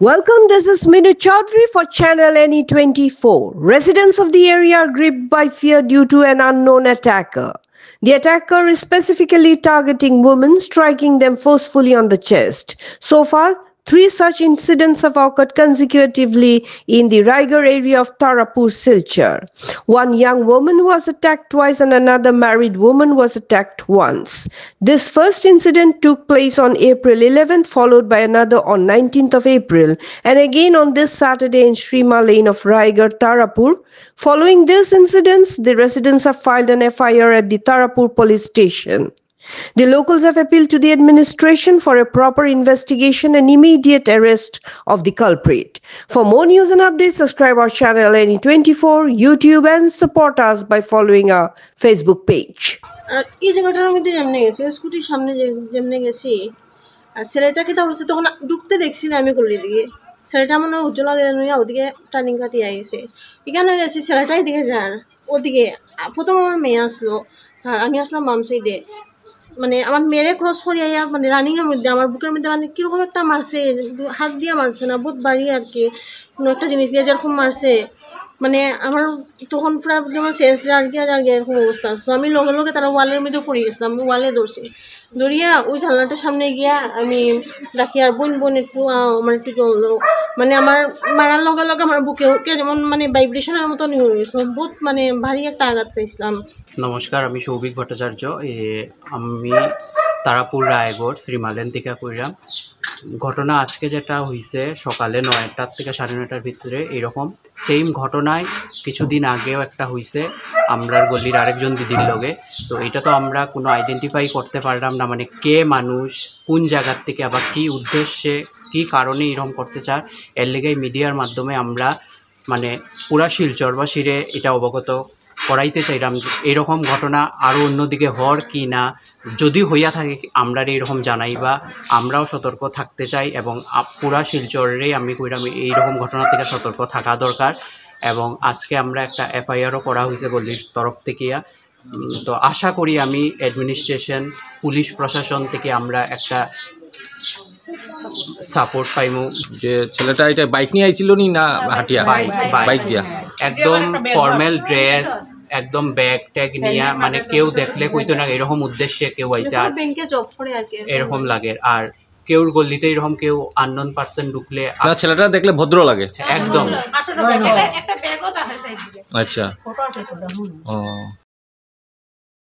Welcome, this is Minu Chaudhary for Channel NE24. Residents of the area are gripped by fear due to an unknown attacker. The attacker is specifically targeting women, striking them forcefully on the chest. So far, 3 such incidents have occurred consecutively in the Raigarh area of Tarapur, Silchar. One young woman was attacked twice and another married woman was attacked once. This first incident took place on April 11th, followed by another on 19th of April, and again on this Saturday in Shrima Lane of Raigarh, Tarapur. Following these incidents, the residents have filed an FIR at the Tarapur police station. The locals have appealed to the administration for a proper investigation and immediate arrest of the culprit. For more news and updates, subscribe our channel NE24, YouTube, and support us by following our Facebook page. এই জায়গাটার মধ্যে যেমনে গেছি স্কুটির সামনে যেমনে গেছি আর ছেলেটাকে তো হচ্ছে তখন ঢুকতে দেখছি না আমি গলি দিকে ছেলেটা মনে হয় উজ্জ্বলা নিয়ে ওদিকে টার্নিং কাটিয়ে গেছে এখানে গেছি ছেলেটাই দিকে যান ওদিকে প্রথম আমার মেয়ে আসলো আর আমি আসলাম বাম সাইডে মানে আমার মেয়েরে ক্রস করিয়া মানে রানিংয়ের মধ্যে আমার বুকের মধ্যে মানে কীরকম একটা মারছে হাত দিয়ে মারছে না বহুত বাড়ি আর কি কোনো একটা জিনিস দিয়ে যেরকম মারছে মানে আমার তখন পুরা যেমন শেষ জার্গিয়া এরকম অবস্থা তো আমি লগে লগে তারা ওয়ালের মধ্যে পড়ে গেছিলাম আমি ওয়ালে ধরছি ধরিয়া ওই জানলাটার সামনে গিয়া আমি রাখি আর বোন একটু আমার একটু মানে আমার মারার লগে লগে আমার বুকে ওকে যেমন মানে ভাইব্রেশনের মতন হয়ে গেছিল বহুত মানে ভারী একটা আঘাত পেয়েছিলাম। নমস্কার, আমি সৌভিক ভট্টাচার্য। আমি তারাপুর রায়গড় শ্রীমালেন থেকে কইরাম। ঘটনা আজকে যেটা হয়েছে সকালে 9টার থেকে 9:30টার ভিতরে এরকম সেম ঘটনায় কিছুদিন আগেও একটা হয়েছে আমরার গলির আরেকজন দিদির লগে। তো এটা তো আমরা কোনো আইডেন্টিফাই করতে পারলাম না, মানে কে মানুষ, কোন জায়গার থেকে, আবার কী উদ্দেশ্যে, কী কারণে এরকম করতে চায়। এর লেগেই মিডিয়ার মাধ্যমে আমরা মানে পুরা শিলচরবাসীরে এটা অবগত করাইতে চাইলাম যে এরকম ঘটনা আরও অন্যদিকে হওয়ার কি না, যদি হইয়া থাকে আমরা এইরকম জানাইবা, আমরাও সতর্ক থাকতে চাই এবং পুরা শিলচরেই আমি কইলাম এইরকম ঘটনা থেকে সতর্ক থাকা দরকার। এবং আজকে আমরা একটা FIRও করা হয়েছে গলির তরফ থেকে। তো আশা করি আমি অ্যাডমিনিস্ট্রেশন, পুলিশ প্রশাসন থেকে আমরা একটা সাপোর্ট পাইমু। যে ছেলেটা এটা বাইক নিয়ে আইছিল নি না হাঁটিয়া? বাইক দিয়া একদম ফর্মাল ড্রেস, একদম ব্যাগ ট্যাগ নিয়ে, মানে কেউ দেখলে কইতো না এরকম উদ্দেশ্যে কেউ আইছে আর ব্যাংকে জব করে আর কি এরকম লাগে। আর কেউর গলিতে এরকম কেউ আননোন পারসন ঢুকলে না, ছেলেটা দেখলে ভদ্র লাগে একদম। আচ্ছা ও